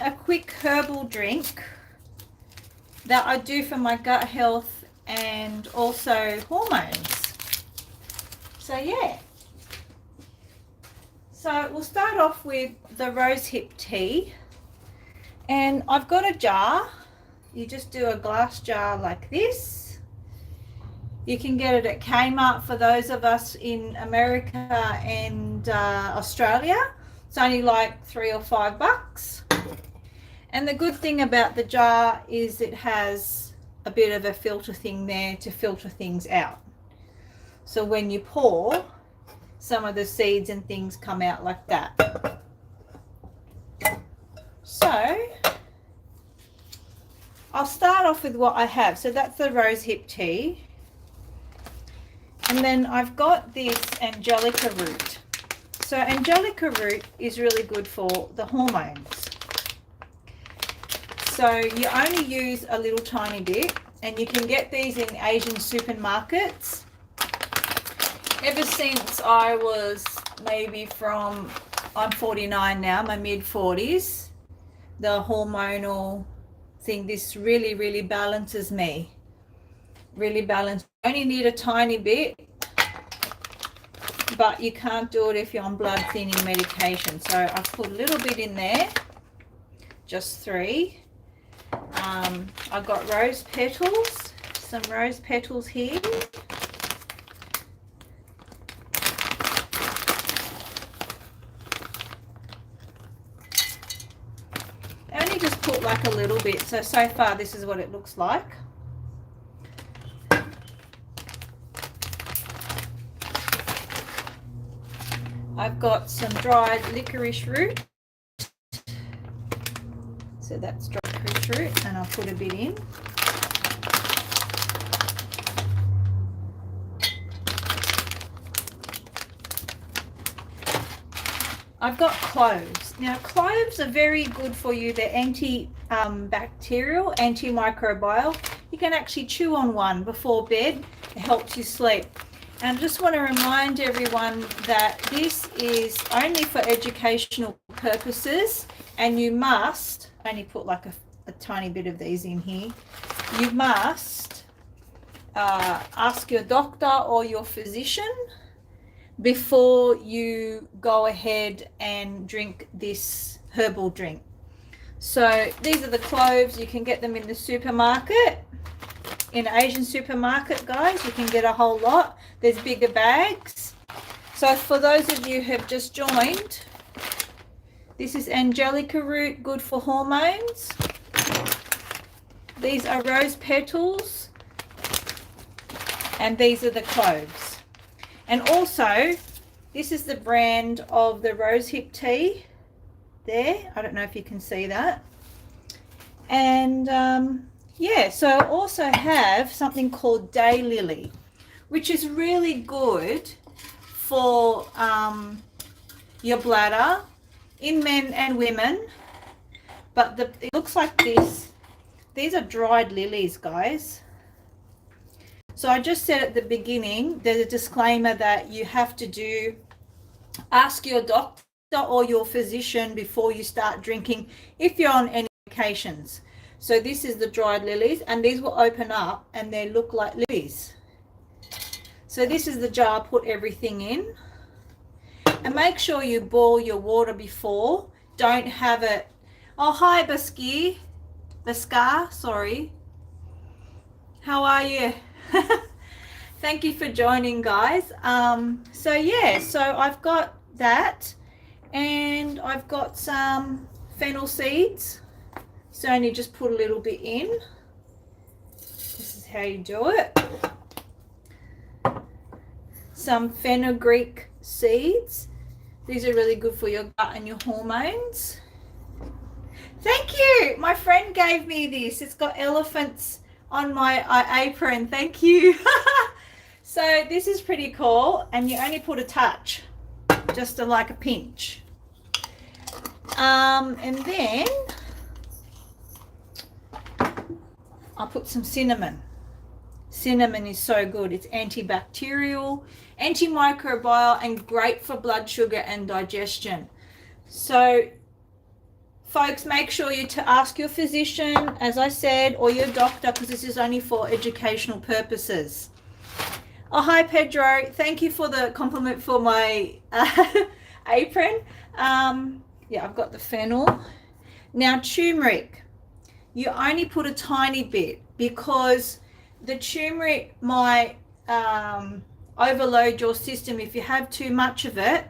a quick herbal drink that I do for my gut health and also hormones. So yeah. So we'll start off with the rosehip tea. And I've got a jar. You just do a glass jar like this. You can get it at Kmart for those of us in America and Australia. It's only like $3 or $5. And the good thing about the jar is it has a bit of a filter thing there to filter things out. So when you pour, some of the seeds and things come out like that. So I'll start off with what I have. So that's the rosehip tea. And then I've got this angelica root. So angelica root is really good for the hormones. So you only use a little tiny bit, and you can get these in Asian supermarkets. Ever since I was maybe I'm 49 now, my mid-40s, the hormonal thing, this really, really balances me. Really balanced. You only need a tiny bit, but you can't do it if you're on blood thinning medication. So I've put a little bit in there, just 3. I've got rose petals, some rose petals here. I only just put like a little bit, so far this is what it looks like. I've got some dried licorice root. So that's dried licorice root, and I'll put a bit in. I've got cloves. Now cloves are very good for you. They're antibacterial, antimicrobial. You can actually chew on one before bed. It helps you sleep. And I just want to remind everyone that this is only for educational purposes, and you must only put like a tiny bit of these in here. You must ask your doctor or your physician before you go ahead and drink this herbal drink. So these are the cloves. You can get them in the supermarket. In Asian supermarket, guys, you can get a whole lot. There's bigger bags. So for those of you who have just joined, this is angelica root, good for hormones. These are rose petals, and these are the cloves. And also, this is the brand of the rosehip tea there. I don't know if you can see that. And yeah, so I also have something called daylily, which is really good for your bladder in men and women. But it looks like this. These are dried lilies, guys. So I just said at the beginning, there's a disclaimer that you have to ask your doctor or your physician before you start drinking if you're on any medications. So this is the dried lilies, and these will open up and they look like lilies. So this is the jar, put everything in. And make sure you boil your water before. Don't have it. Oh, hi, Baskar, sorry. How are you? Thank you for joining, guys. So yeah, so I've got that, and I've got some fennel seeds. So only just put a little bit in. This is how you do it. Some fenugreek seeds. These are really good for your gut and your hormones. Thank you. My friend gave me this. It's got elephants on my apron. Thank you. So this is pretty cool, and you only put a touch, just like a pinch. And then I'll put some cinnamon. Cinnamon is so good. It's antibacterial, antimicrobial, and great for blood sugar and digestion. So folks, make sure you ask your physician, as I said, or your doctor, because this is only for educational purposes. Oh, hi, Pedro. Thank you for the compliment for my apron. Yeah, I've got the fennel. Now, turmeric. You only put a tiny bit because the turmeric might overload your system. If you have too much of it,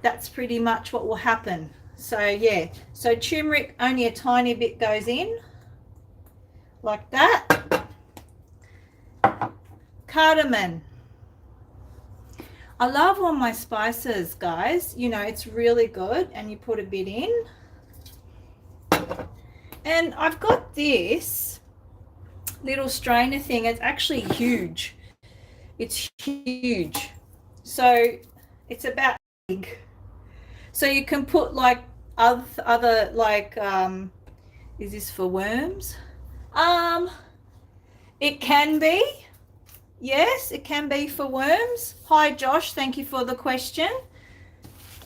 that's pretty much what will happen. So yeah, so turmeric, only a tiny bit goes in like that. Cardamom. I love all my spices, guys. You know, it's really good, and you put a bit in. And I've got this little strainer thing. It's actually huge. It's huge. So it's about big. So you can put like other like is this for worms? It can be. Yes, it can be for worms. Hi Josh, thank you for the question.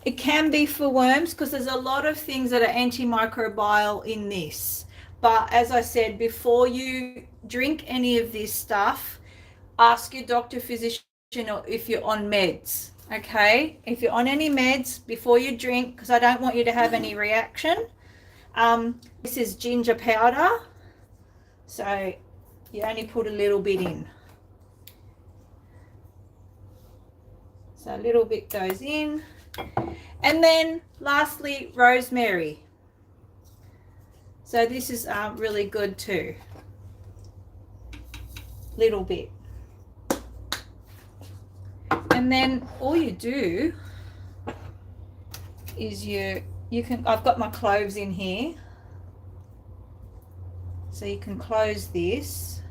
It can be for worms because there's a lot of things that are antimicrobial in this. But as I said, before you drink any of this stuff, ask your doctor, physician, or if you're on meds. Okay, if you're on any meds before you drink, because I don't want you to have any reaction. This is ginger powder, so you only put a little bit in. So a little bit goes in. And then lastly, rosemary. So this is really good too. Little bit. And then all you do is I've got my cloves in here. So you can close this.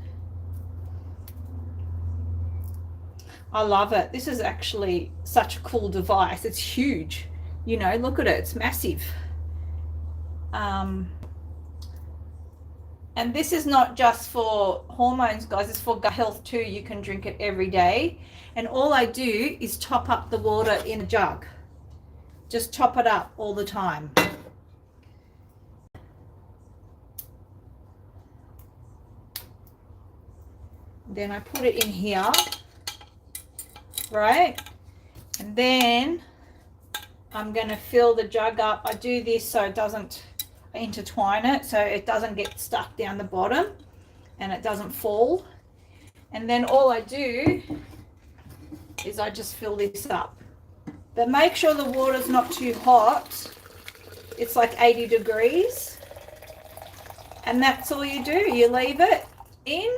I love it. This is actually such a cool device. It's huge. You know, look at it. It's massive. And this is not just for hormones, guys. It's for gut health too. You can drink it every day. And all I do is top up the water in a jug. Just top it up all the time. Then I put it in here, right? And then I'm going to fill the jug up. I do this so it doesn't intertwine it, so it doesn't get stuck down the bottom and it doesn't fall. And then all I do is I just fill this up. But make sure the water's not too hot. It's like 80 degrees. And that's all you do. You leave it in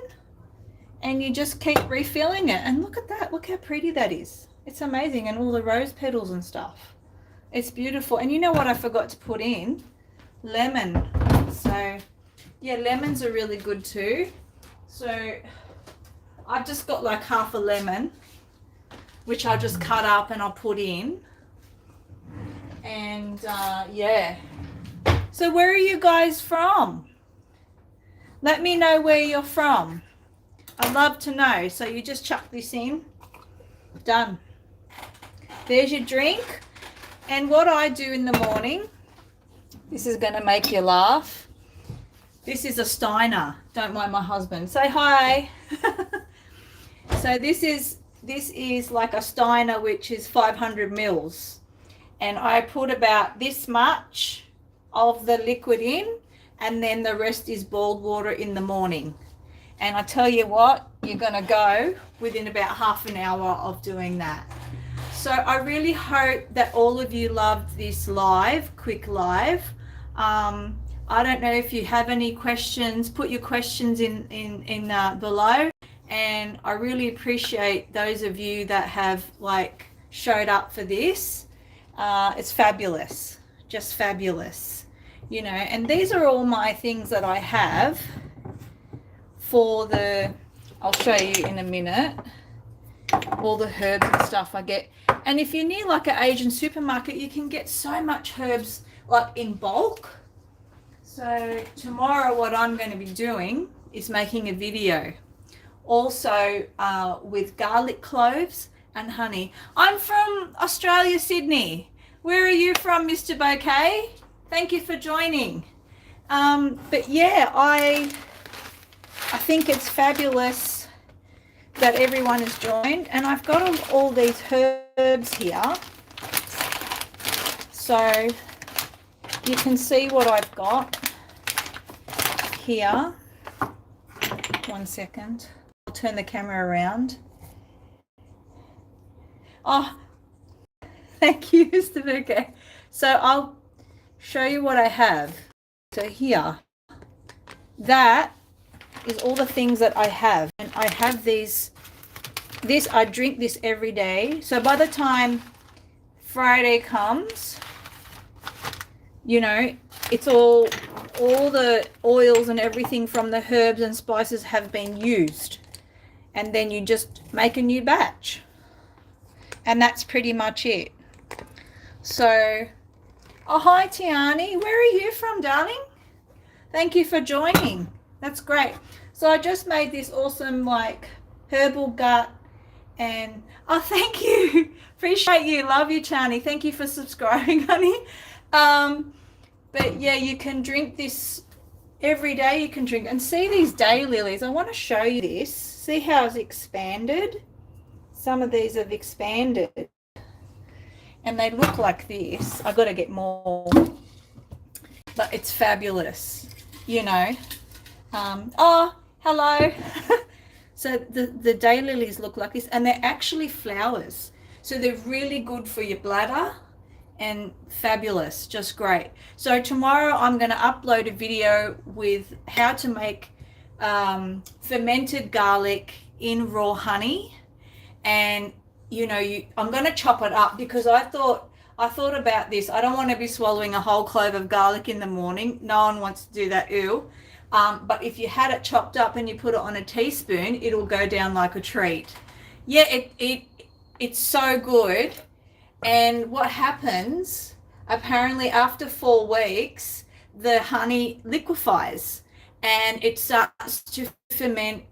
and you just keep refilling it. And look at that. Look how pretty that is. It's amazing. And all the rose petals and stuff. It's beautiful. And you know what I forgot to put in? Lemon. So yeah, lemons are really good too. So I've just got like half a lemon, which I'll just cut up and I'll put in. And yeah. So where are you guys from? Let me know where you're from. I'd love to know. So you just chuck this in. Done. There's your drink. And what I do in the morning, this is going to make you laugh. This is a Steiner. Don't mind my husband. Say hi. So this is like a Steiner, which is 500 mils. And I put about this much of the liquid in, and then the rest is boiled water in the morning. And I tell you what, you're going to go within about half an hour of doing that. So I really hope that all of you loved this quick live. I don't know if you have any questions. Put your questions in below. And I really appreciate those of you that have like showed up for this. It's fabulous, just fabulous, you know. And these are all my things that I have for I'll show you in a minute, all the herbs and stuff I get. And if you're near like an Asian supermarket, you can get so much herbs like in bulk. So tomorrow what I'm going to be doing is making a video also with garlic cloves and honey. I'm from Australia, Sydney. Where are you from, Mr. Bouquet? Thank you for joining. But yeah, I think it's fabulous that everyone has joined, and I've got all these herbs here, so you can see what I've got here. 1 second. I'll turn the camera around. Oh, thank you, Mr. Bouquet. So I'll show you what I have. So here, that is all the things that I have. And I have this, I drink this every day. So by the time Friday comes, you know, it's all the oils and everything from the herbs and spices have been used. And then you just make a new batch. And that's pretty much it. So, oh, hi, Tiani. Where are you from, darling? Thank you for joining. That's great. So I just made this awesome, like, herbal gut. And, oh, thank you. Appreciate you. Love you, Tiani. Thank you for subscribing, honey. But, yeah, you can drink this every day. You can drink. And see these daylilies. I want to show you this. See how it's expanded? Some of these have expanded and they look like this. I've got to get more, but it's fabulous, you know. Oh, hello. So the daylilies look like this, and they're actually flowers. So they're really good for your bladder and fabulous, just great. So tomorrow I'm going to upload a video with how to make fermented garlic in raw honey. And you know, I'm going to chop it up because I thought about this. I don't want to be swallowing a whole clove of garlic in the morning. No one wants to do that, ew. But if you had it chopped up and you put it on a teaspoon, it'll go down like a treat. Yeah, it's so good. And what happens, apparently after 4 weeks, the honey liquefies and it starts to ferment.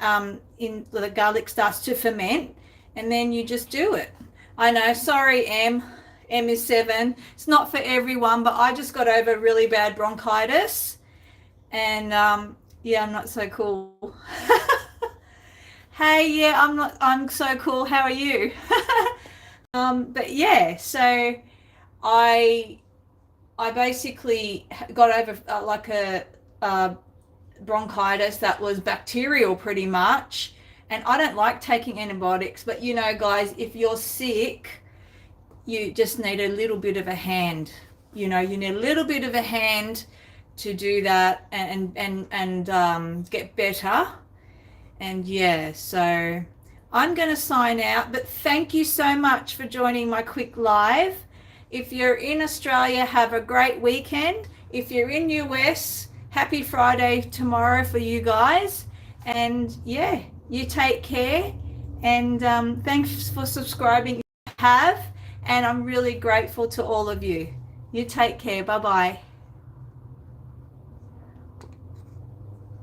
The garlic starts to ferment, and then you just do it. I know, sorry, M is 7. It's not for everyone, but I just got over really bad bronchitis, and yeah, I'm not so cool. Hey, yeah, I'm so cool. How are you? But yeah, so I basically got over like a bronchitis that was bacterial pretty much, and I don't like taking antibiotics, but you know, guys, if you're sick, you just need a little bit of a hand. You know, you need a little bit of a hand to do that and get better. And yeah, so I'm going to sign out, but thank you so much for joining my quick live. If you're in Australia, have a great weekend. If you're in US, happy Friday tomorrow for you guys. And yeah, you take care. And thanks for subscribing. And I'm really grateful to all of you. You take care. Bye-bye.